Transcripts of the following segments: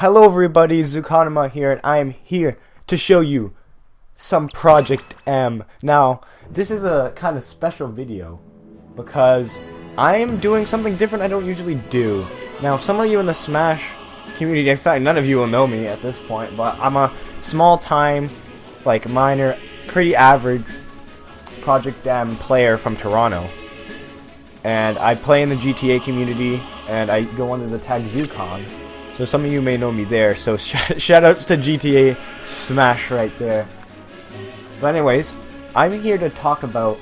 Hello everybody, Zukonima here, and I am here to show you some Project M. Now, this is a kind of special video because I am doing something different I don't usually do. Now, some of you in the Smash community, in fact, none of you will know me at this point, but I'm a small-time, like, minor, pretty average Project M player from Toronto. And I play in the GTA community, and I go under the tag Zukon. So some of you may know me there, so shoutouts to GTA Smash right there. But anyways, I'm here to talk about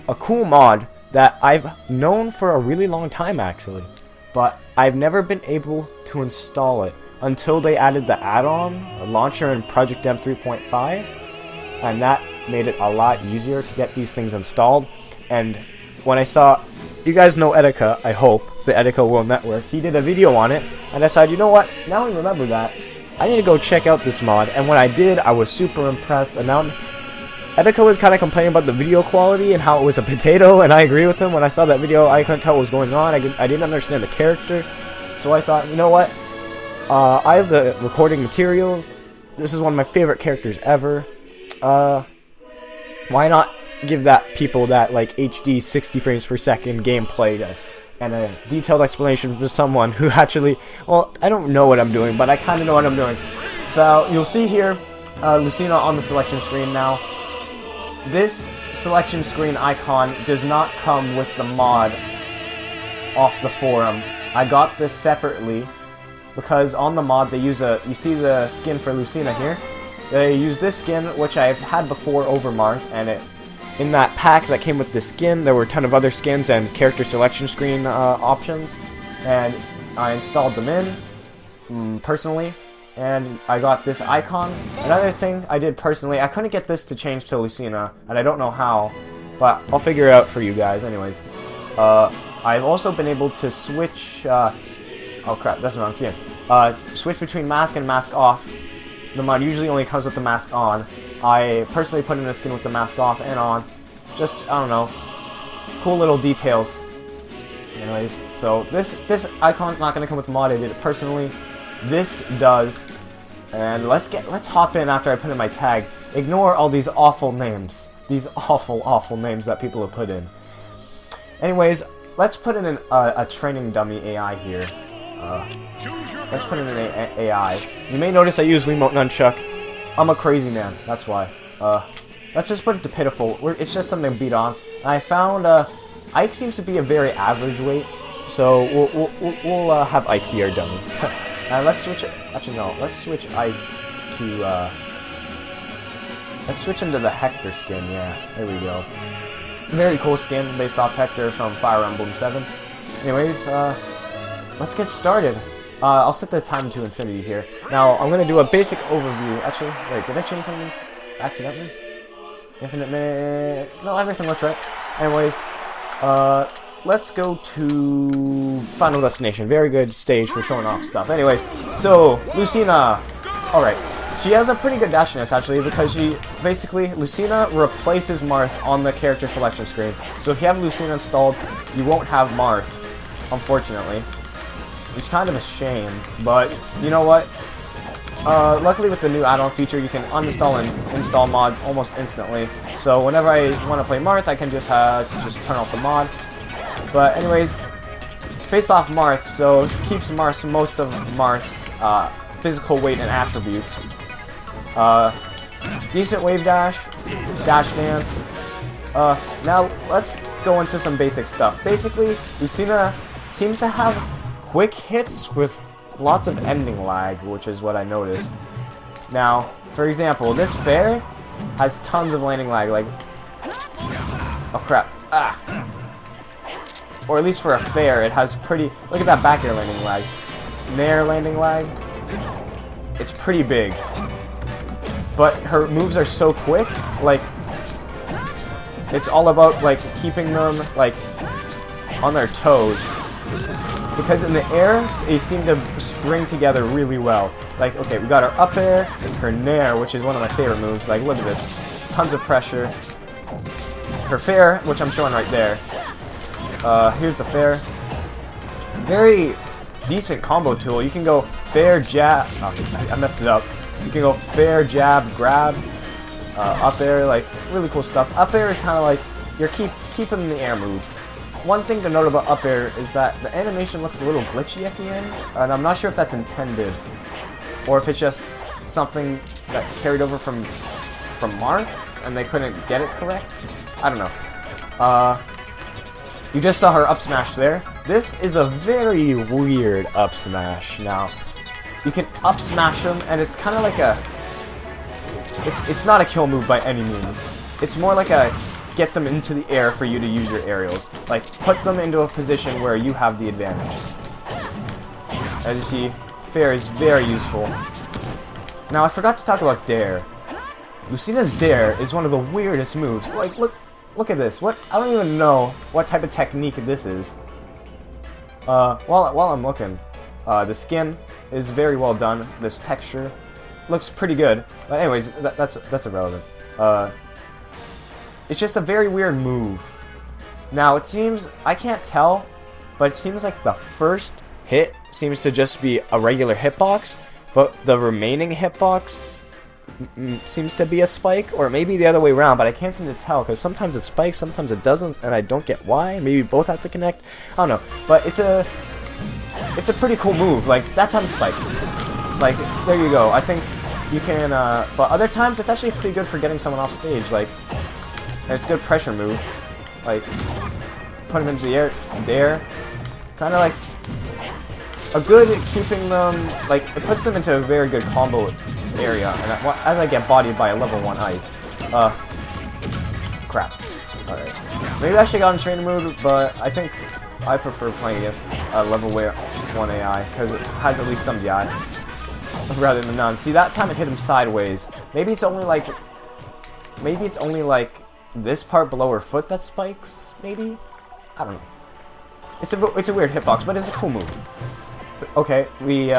a cool mod that I've known for a really long time actually, but I've never been able to install it until they added the add-on launcher in Project M 3.5, and that made it a lot easier to get these things installed. And when I saw, you guys know Etika, I hope, the Etika World Network, he did a video on it, and I decided, you know what, now I remember that, I need to go check out this mod. And when I did, I was super impressed. And now Etika was kind of complaining about the video quality and how it was a potato, and I agree with him. When I saw that video, I couldn't tell what was going on. I didn't understand the character, so I thought, you know what, I have the recording materials, this is one of my favorite characters ever, why not give that people that like HD 60 frames per second gameplay and a detailed explanation for someone who actually, well, I don't know what I'm doing, but I kind of know what I'm doing. So you'll see here Lucina on the selection screen now. This selection screen icon does not come with the mod off the forum. I got this separately because on the mod they use you see the skin for Lucina here? They use this skin, which I've had before over Marth, and in that pack that came with the skin, there were a ton of other skins and character selection screen options, and I installed them in personally, and I got this icon. Another thing I did personally, I couldn't get this to change to Lucina, and I don't know how, but I'll figure it out for you guys anyways. I've also been able to switch, oh crap, that's what I'm seeing. Switch between mask and mask off. The mod usually only comes with the mask on. I personally put in a skin with the mask off and on. Just, I don't know, cool little details. Anyways, so this icon's not gonna come with the mod. I did it personally. This does. And let's hop in after I put in my tag. Ignore all these awful names. These awful names that people have put in. Anyways, let's put in a training dummy AI here. Let's put in an AI. You may notice I use Wiimote Nunchuck. I'm a crazy man, that's why. Let's just put it to pitiful. It's just something to beat on. And I found Ike seems to be a very average weight, so we'll have Ike be our dummy. Let's switch it. Actually, no. Let's switch Ike to. Let's switch him to the Hector skin. Yeah, there we go. Very cool skin based off Hector from Fire Emblem 7. Anyways, let's get started. I'll set the time to infinity here. Now, I'm going to do a basic overview. Actually, wait, did I change something accidentally? Infinite minute... No, everything looks right. Anyways, let's go to Final Destination. Very good stage for showing off stuff. Anyways, so, Lucina. Alright, she has a pretty good dashness, actually, because basically, Lucina replaces Marth on the character selection screen. So if you have Lucina installed, you won't have Marth, unfortunately. It's kind of a shame, but you know what? Luckily with the new add-on feature, you can uninstall and install mods almost instantly. So whenever I want to play Marth, I can just turn off the mod. But anyways, based off Marth, so it keeps most of Marth's physical weight and attributes. Decent Wavedash, Dashdance. Now let's go into some basic stuff. Basically, Lucina seems to have quick hits with lots of ending lag, which is what I noticed. Now, for example, this fair has tons of landing lag, like... Oh crap. Ah! Or at least for a fair, it has pretty... Look at that back air landing lag. Nair landing lag. It's pretty big. But her moves are so quick, like... It's all about, like, keeping them, like, on their toes. Because in the air, they seem to string together really well. Like, okay, we got her up air, her nair, which is one of my favorite moves. Like, look at this. Just tons of pressure. Her fair, which I'm showing right there. Here's the fair. Very decent combo tool. You can go fair jab. Oh, I messed it up. You can go fair jab, grab, up air, like really cool stuff. Up air is kind of like your keep him in the air move. One thing to note about up air is that the animation looks a little glitchy at the end, and I'm not sure if that's intended or if it's just something that carried over from Marth and they couldn't get it correct. I don't know. You just saw her up smash there. This is a very weird up smash. Now, you can up smash them, and it's kind of like a... It's not a kill move by any means. It's more like a get them into the air for you to use your aerials. Like, put them into a position where you have the advantage. As you see, fair is very useful. Now, I forgot to talk about Dair. Lucina's Dair is one of the weirdest moves. Like, look at this. What? I don't even know what type of technique this is. While I'm looking, the skin is very well done. This texture looks pretty good. But anyways, that's irrelevant. It's just a very weird move. Now it seems, I can't tell, but it seems like the first hit seems to just be a regular hitbox, but the remaining hitbox seems to be a spike, or maybe the other way around, but I can't seem to tell, because sometimes it spikes, sometimes it doesn't, and I don't get why. Maybe both have to connect. I don't know, but it's a pretty cool move. Like, that time it spiked. Like, there you go. I think you can, but other times it's actually pretty good for getting someone off stage. Like, it's a good pressure move. Like, put him into the air, Dair. Kind of like a good keeping them, like, it puts them into a very good combo area, and as I get bodied by a level 1 Ike. Crap. Alright. Maybe I should have gotten trainer mode, but I think I prefer playing against a level 1 AI, because it has at least some DI, rather than none. See, that time it hit him sideways. Maybe it's only like this part below her foot that spikes, maybe? I don't know. It's a weird hitbox, but it's a cool move. Okay, we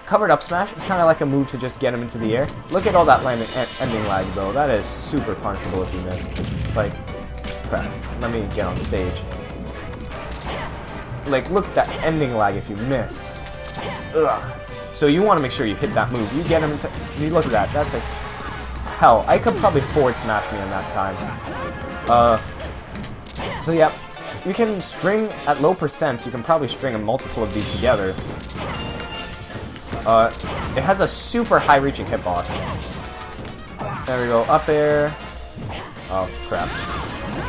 covered up smash. It's kind of like a move to just get him into the air. Look at all that ending lag, though. That is super punishable if you miss. Like, crap. Let me get on stage. Like, look at that ending lag if you miss. Ugh. So you want to make sure you hit that move. You get him into... You look at that. That's like... Hell, I could probably forward smash me in that time. So yeah. You can string, at low percents, you can probably string a multiple of these together. It has a super high reaching hitbox. There we go, up air. Oh, crap.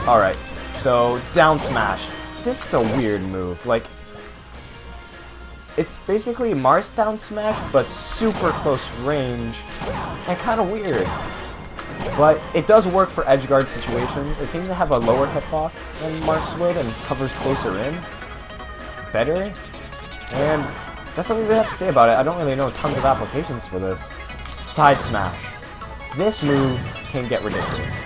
Alright, so down smash. This is a weird move. Like, it's basically Mars down smash, but super close range, and kind of weird. But it does work for edge guard situations. It seems to have a lower hitbox than Mars would and covers closer in better. And that's what we really have to say about it. I don't really know tons of applications for this. Side smash. This move can get ridiculous.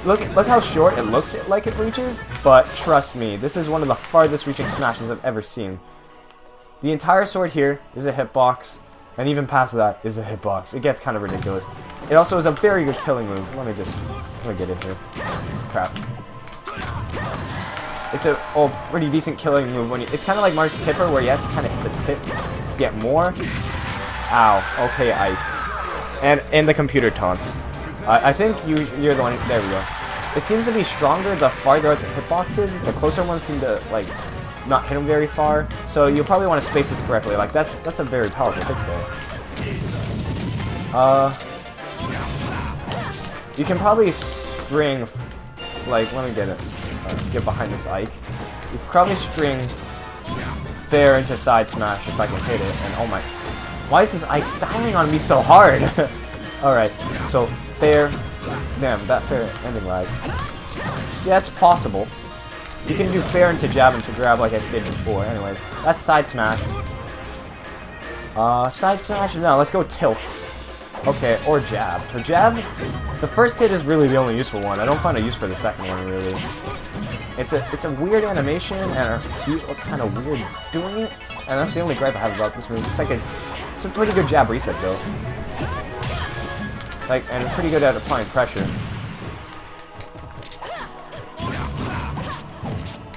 Look how short it looks like it reaches, but trust me, this is one of the farthest reaching smashes I've ever seen. The entire sword here is a hitbox. And even past that is a hitbox. It gets kind of ridiculous. It also is a very good killing move. Let me get it here. Crap. It's a pretty decent killing move when it's kind of like Mars Tipper where you have to kind of hit the tip to get more. Ow. Okay, Ike. And the computer taunts. I think you're the one. There we go. It seems to be stronger the farther out the hitbox is. The closer ones seem to like not hit him very far, so you'll probably want to space this correctly. Like that's a very powerful hit there. You can probably string, like, let me get behind this Ike. You can probably string fair into side smash if I can hit it. And oh my, why is this Ike styling on me so hard? All right, so fair. Damn, that fair ending lag. Yeah, it's possible. You can do fair into jab into grab like I stated before. Anyways, that's side smash. Side smash? No, let's go tilts. Okay, or jab. For jab, the first hit is really the only useful one. I don't find a use for the second one, really. It's a weird animation, and our feet look kind of weird doing it. And that's the only gripe I have about this move. It's a pretty good jab reset, though. Like, and pretty good at applying pressure.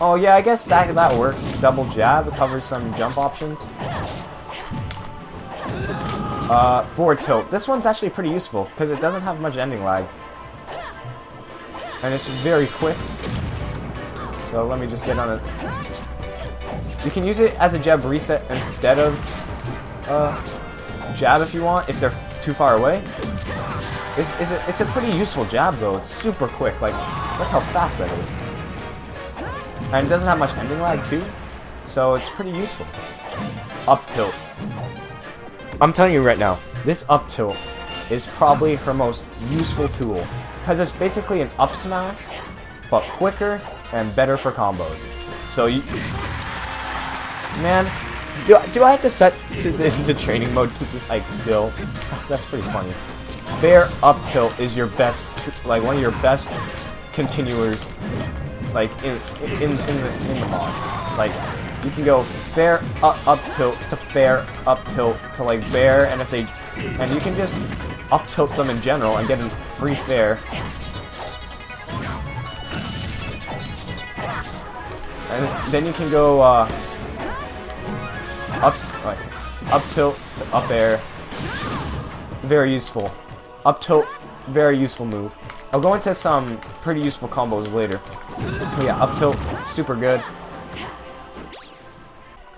Oh yeah, I guess that works. Double jab covers some jump options. Forward tilt. This one's actually pretty useful because it doesn't have much ending lag. And it's very quick. So let me just get on it. You can use it as a jab reset instead of jab if you want, if they're too far away. It's a pretty useful jab though. It's super quick. Like, look how fast that is. And it doesn't have much ending lag too. So it's pretty useful. Up tilt. I'm telling you right now, this up tilt is probably her most useful tool. Because it's basically an up smash, but quicker and better for combos. So you... Man, do I have to set to the training mode, keep this height still? That's pretty funny. Bair up tilt is your best, like one of your best continuers, like in the mod. Like you can go fair up tilt to fair up tilt to like Bair, and you can just up tilt them in general and get a free fair. And then you can go up tilt to up air. Very useful. Up tilt, very useful move. I'll go into some pretty useful combos later. But yeah, up tilt, super good.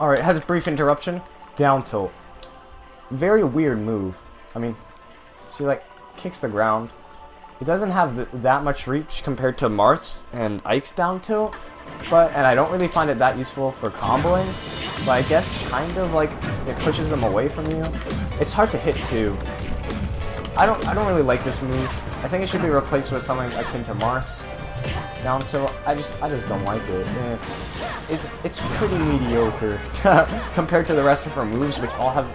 Alright, has a brief interruption. Down tilt. Very weird move. I mean, she like kicks the ground. It doesn't have that much reach compared to Marth's and Ike's down tilt. And I don't really find it that useful for comboing. But I guess kind of like it pushes them away from you. It's hard to hit too. I don't really like this move. I think it should be replaced with something akin to Marth's down tilt. I just don't like it. It's pretty mediocre compared to the rest of her moves, which all have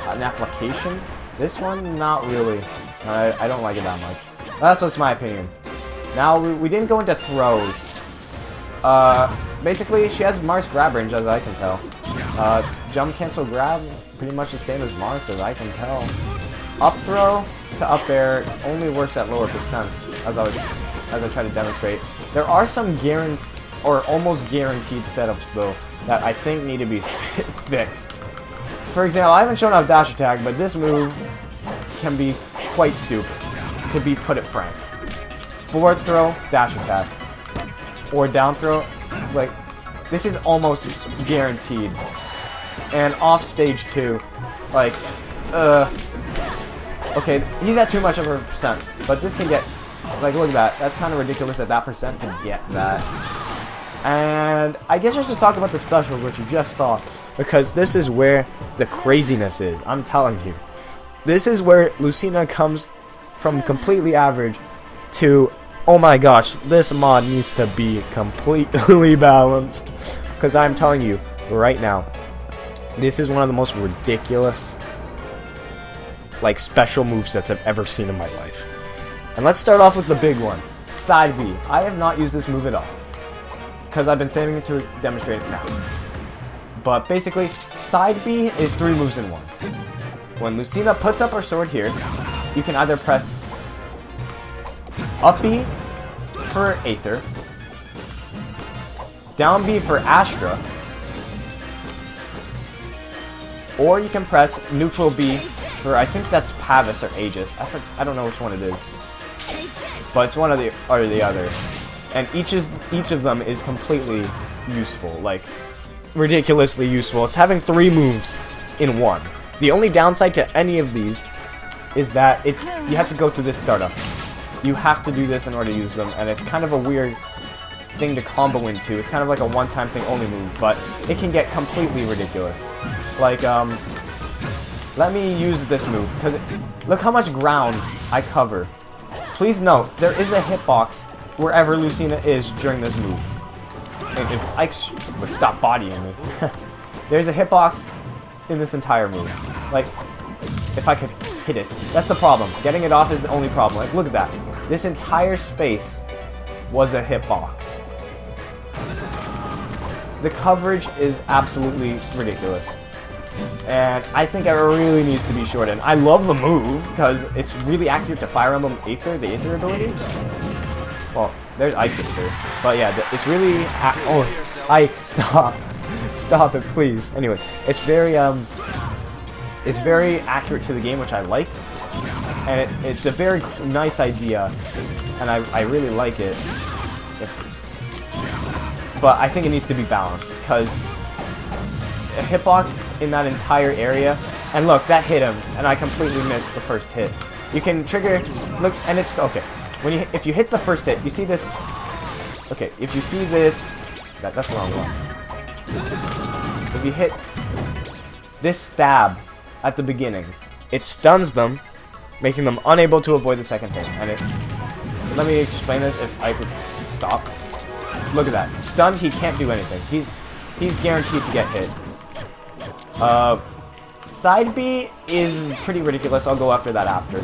an application. This one, not really. I don't like it that much. That's just my opinion. Now we didn't go into throws. Basically, she has Marth's grab range, as I can tell. Jump cancel grab, pretty much the same as Marth's, as I can tell. Up throw to up air only works at lower percents, as I try to demonstrate. There are some almost guaranteed setups though that I think need to be fixed. For example, I haven't shown off dash attack, but this move can be quite stupid, to be put it frank. Forward throw, dash attack. Or down throw, like, this is almost guaranteed. And off stage 2, like, okay, he's at too much of a percent, but this can get, like, look at that, that's kind of ridiculous at that percent to get that. And I guess I should talk about the specials, which you just saw, because this is where the craziness is, I'm telling you. This is where Lucina comes from completely average to, oh my gosh, this mod needs to be completely balanced. Because I'm telling you, right now, this is one of the most ridiculous, like, special movesets I've ever seen in my life. And let's start off with the big one, side B. I have not used this move at all, because I've been saving it to demonstrate it now. But basically, side B is 3 moves in 1. When Lucina puts up her sword here, you can either press up B for Aether, down B for Astra, or you can press neutral B for, I think that's Pavis or Aegis. I don't know which one it is, but it's one of the or the other. And each of them is completely useful, like ridiculously useful. It's having 3 moves in 1. The only downside to any of these is that you have to go through this startup. You have to do this in order to use them, and it's kind of a weird thing to combo into. It's kind of like a one-time thing only move, but it can get completely ridiculous. Like, let me use this move, because look how much ground I cover. Please note, there is a hitbox wherever Lucina is during this move. And if Ike would stop bodying me. There's a hitbox in this entire move. Like, if I could hit it. That's the problem. Getting it off is the only problem. Like, look at that. This entire space was a hitbox. The coverage is absolutely ridiculous. And I think it really needs to be shortened. I love the move, because it's really accurate to Fire Emblem Aether, the Aether ability. Well, there's Ike's too. But yeah, it's really... oh, Ike, stop. Stop it, please. Anyway, it's very accurate to the game, which I like. And it's a very nice idea. And I really like it. But I think it needs to be balanced, because a hitbox in that entire area... And look, that hit him, and I completely missed the first hit. You can trigger... Look, and it's... Okay. If you hit the first hit, you see this... Okay, if you see this... That's the wrong one. If you hit this stab at the beginning, it stuns them, making them unable to avoid the second hit. And it... Let me explain this if I could stop. Look at that. Stunned, he can't do anything. He's guaranteed to get hit. Side B is pretty ridiculous. I'll go after that after.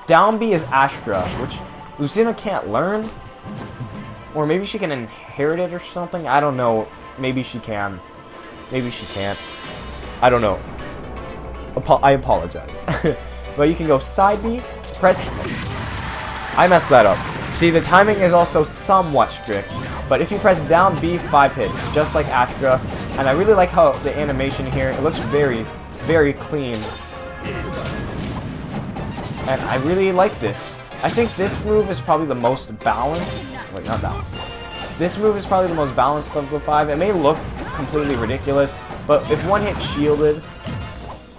Down B is Astra, which Lucina can't learn. Or maybe she can inherit it or something. I don't know. Maybe she can. Maybe she can't. I don't know. I apologize. But you can go side B, press... I messed that up. See, the timing is also somewhat strict. But if you press down B, 5 hits, just like Astra. And I really like how the animation here, it looks very, very clean. And I really like this. I think this move is probably the most balanced. Wait, not that one. This move is probably the most balanced of the 5. It may look completely ridiculous, but if one hit shielded,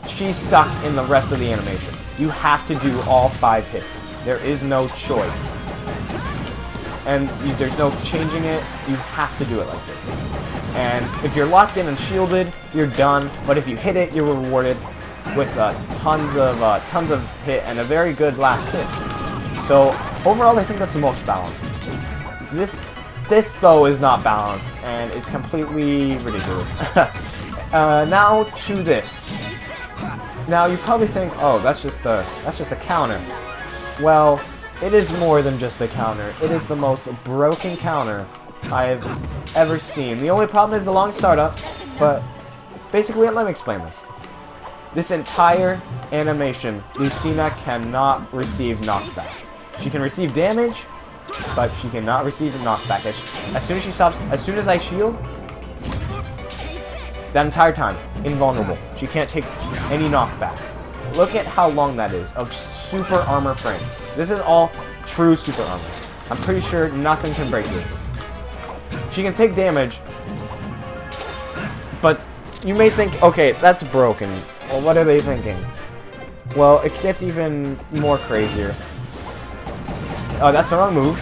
she's stuck in the rest of the animation. You have to do all 5 hits. There is no choice. And there's no changing it. You have to do it like this. And if you're locked in and shielded, you're done. But if you hit it, you're rewarded with tons of hit and a very good last hit. So overall, I think that's the most balanced. This though is not balanced, and it's completely ridiculous. Now to this. Now you probably think, oh, that's just a counter. Well, it is more than just a counter. It is the most broken counter I've ever seen. The only problem is the long startup, but basically, let me explain this. This entire animation, Lucina cannot receive knockback. She can receive damage, but she cannot receive a knockback. As soon as she stops, as soon as I shield, that entire time, invulnerable. She can't take any knockback. Look at how long that is of super armor frames. This is all true super armor. I'm pretty sure nothing can break this. She can take damage, but you may think, okay, that's broken. Well, what are they thinking? Well, it gets even more crazier. Oh, that's the wrong move.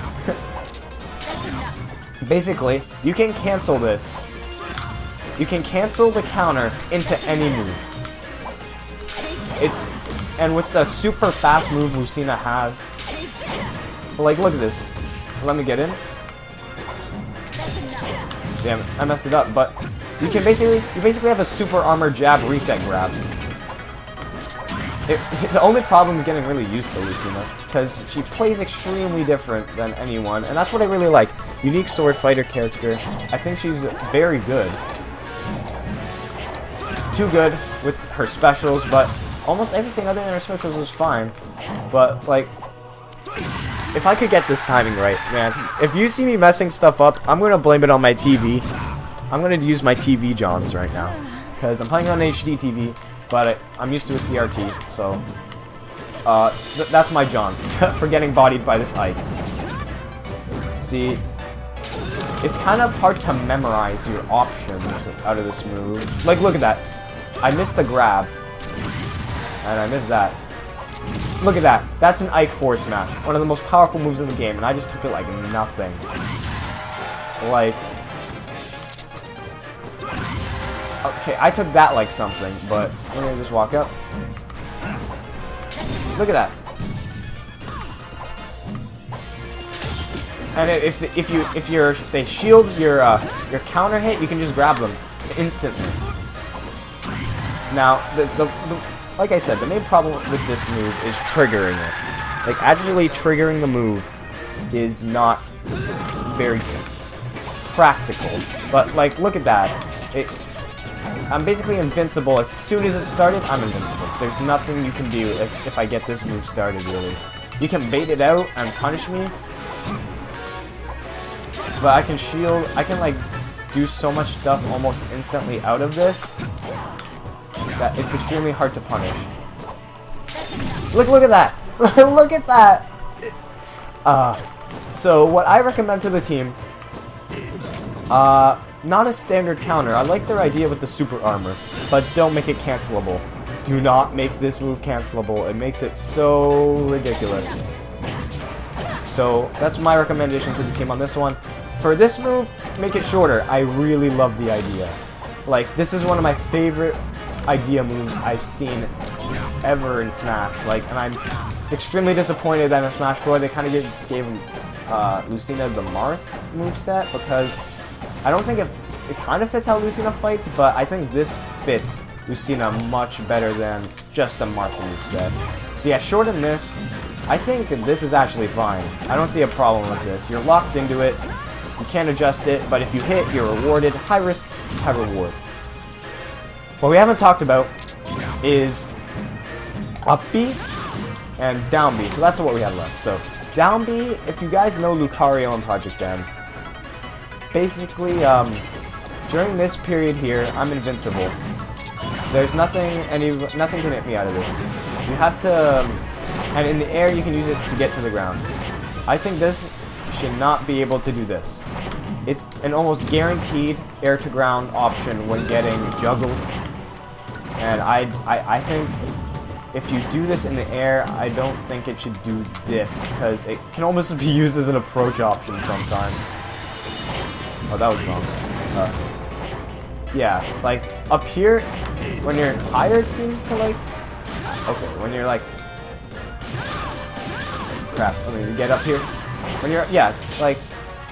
Basically, you can cancel this. You can cancel the counter into any move. And with the super fast move Lucina has, like, look at this. Let me get in. Damn it, I messed it up. But you basically have a super armor jab reset grab. The only problem is getting really used to Lucina, because she plays extremely different than anyone, and that's what I really like. Unique sword fighter character. I think she's very good. Too good with her specials, but almost everything other than her specials is fine. But, like, if I could get this timing right, man. If you see me messing stuff up, I'm going to blame it on my TV. I'm going to use my TV Johns right now, because I'm playing on HD TV. But I'm used to a CRT, so that's my John for getting bodied by this Ike. See, it's kind of hard to memorize your options out of this move. Like, look at that. I missed the grab, and I missed that. Look at that. That's an Ike forward smash. One of the most powerful moves in the game, and I just took it like nothing. Like... Okay, I took that like something, but I'm gonna just walk up. Look at that. And if they shield your counter hit, you can just grab them instantly. Now, like I said, the main problem with this move is triggering it. Like, actually triggering the move is not very practical. But like, look at that. I'm basically invincible. As soon as it started, I'm invincible. There's nothing you can do if I get this move started, really. You can bait it out and punish me, but I can shield, I can like do so much stuff almost instantly out of this that it's extremely hard to punish. Look at that! Look at that! So what I recommend to the team, not a standard counter. I like their idea with the super armor, but don't make it cancelable. Do not make this move cancelable. It makes it so ridiculous. So that's my recommendation to the team on this one. For this move, make it shorter. I really love the idea. Like, this is one of my favorite idea moves I've seen ever in Smash. Like, and I'm extremely disappointed that in Smash 4 they kind of gave Lucina the Marth moveset, because I don't think it kind of fits how Lucina fights, but I think this fits Lucina much better than just the Marth moveset. So yeah, shorten this. I think this is actually fine. I don't see a problem with this. You're locked into it. You can't adjust it, but if you hit, you're rewarded. High risk, high reward. What we haven't talked about is up B and down B. So that's what we have left. So down B, if you guys know Lucario and Project M, basically, during this period here, I'm invincible. There's nothing can hit me out of this. You have to, and in the air you can use it to get to the ground. I think this should not be able to do this. It's an almost guaranteed air to ground option when getting juggled. And I think if you do this in the air, I don't think it should do this, because it can almost be used as an approach option sometimes. Oh, that was wrong. Yeah, like, up here, when you're higher, it seems to, like... Okay, when you're, like... Crap, let me get up here. When you're... Yeah, like,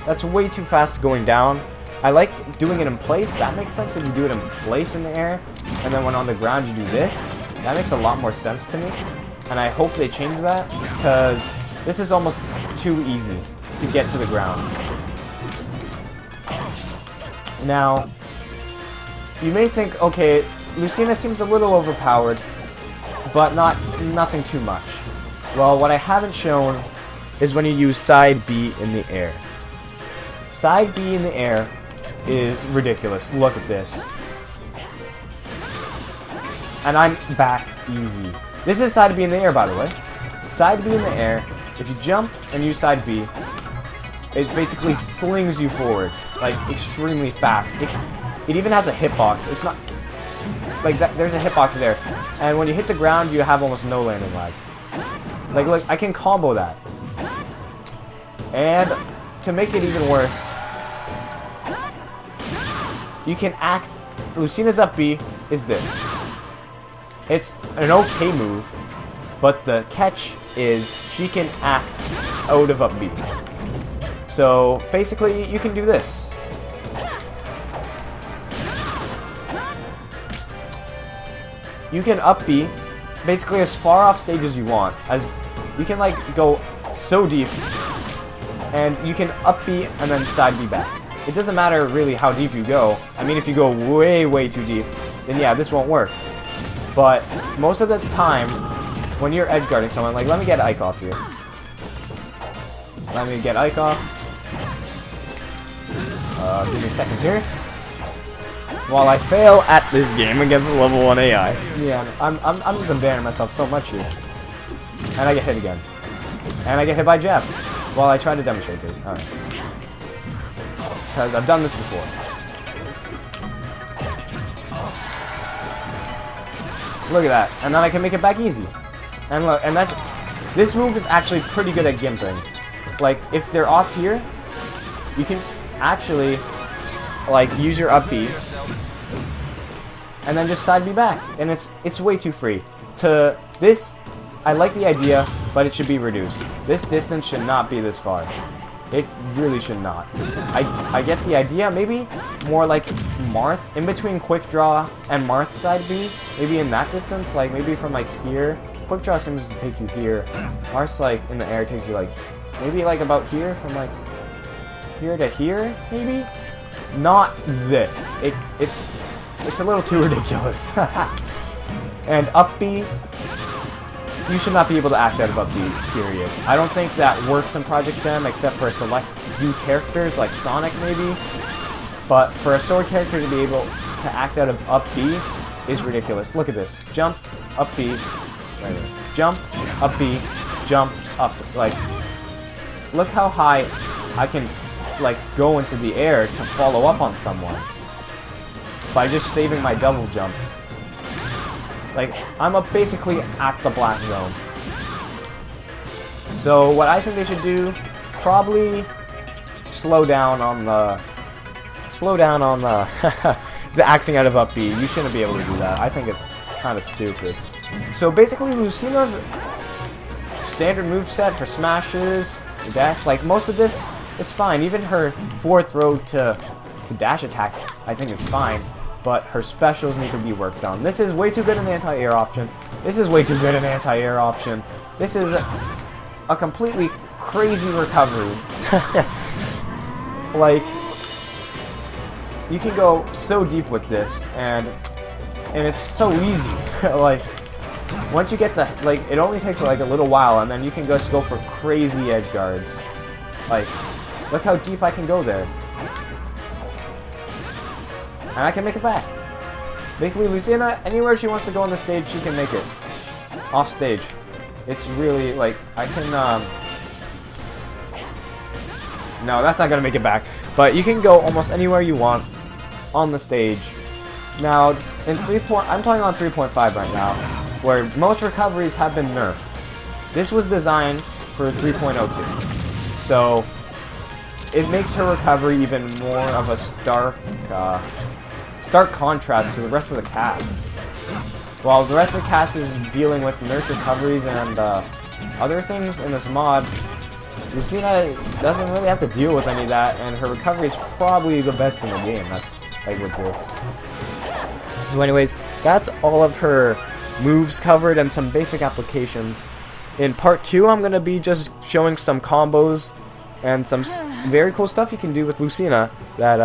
that's way too fast going down. I like doing it in place. That makes sense if you do it in place in the air, and then when on the ground you do this. That makes a lot more sense to me, and I hope they change that, because this is almost too easy to get to the ground. Now, you may think, okay, Lucina seems a little overpowered, but nothing too much. Well, what I haven't shown is when you use side B in the air. Side B in the air is ridiculous. Look at this. And I'm back easy. This is side B in the air, by the way. Side B in the air, if you jump and use side B, it basically slings you forward, like, extremely fast. It even has a hitbox. It's not... Like, that. There's a hitbox there. And when you hit the ground, you have almost no landing lag. Like, look, I can combo that. And to make it even worse, you can act... Lucina's up B is this. It's an okay move, but the catch is she can act out of up B. So basically, you can do this. You can up B basically as far off stage as you want. As you can like go so deep, and you can up B and then side B back. It doesn't matter really how deep you go. I mean, if you go way too deep, then yeah, this won't work. But most of the time, when you're edge guarding someone, like, let me get Ike off here. Let me get Ike off. Give me a second here. While I fail at this game against a level 1 AI. Yeah, I'm just embarrassing myself so much here. And I get hit again. And I get hit by jab. While I try to demonstrate this. Alright. Because I've done this before. Look at that, and then I can make it back easy. And look, and this move is actually pretty good at gimping. Like, if they're off here, you can actually, like, use your up B, and then just side B back, and it's way too free. To this, I like the idea, but it should be reduced. This distance should not be this far. It really should not. I get the idea, maybe more like Marth, in between Quick Draw and Marth side B, maybe in that distance, like maybe from like here. Quick Draw seems to take you here. Marth's like in the air takes you like, maybe like about here, from like here to here, maybe? Not this. It's a little too ridiculous. And up B, you should not be able to act out of up B, period. I don't think that works in Project M except for a select few characters, like Sonic maybe. But for a sword character to be able to act out of up B is ridiculous. Look at this. Jump, up B, right here. Jump, up B, jump, up. Like, look how high I can, like, go into the air to follow up on someone by just saving my double jump. Like, I'm up basically at the blast zone. So what I think they should do, probably slow down on the the acting out of up B. You shouldn't be able to do that. I think it's kind of stupid. So basically, Lucina's standard moveset, her smashes, her dash, like most of this is fine. Even her forward throw to dash attack, I think is fine. But her specials need to be worked on. This is way too good an anti-air option. This is way too good an anti-air option. This is a completely crazy recovery. Like, you can go so deep with this, and it's so easy. Like, once you get the, like, it only takes like a little while, and then you can just go for crazy edge guards. Like, look how deep I can go there. And I can make it back. Basically, Lucina, anywhere she wants to go on the stage, she can make it. Off stage. It's really, like, I can, no, that's not gonna make it back. But you can go almost anywhere you want on the stage. Now, in I'm playing on 3.5 right now, where most recoveries have been nerfed. This was designed for 3.02. So, it makes her recovery even more of a stark contrast to the rest of the cast. While the rest of the cast is dealing with nerf recoveries and other things in this mod, Lucina doesn't really have to deal with any of that, and her recovery is probably the best in the game, like with this. So anyways, that's all of her moves covered and some basic applications. In part 2, I'm going to be just showing some combos and some very cool stuff you can do with Lucina that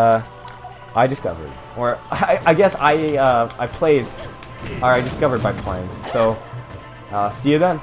I discovered, or I guess I played, or I discovered by playing. So, see you then.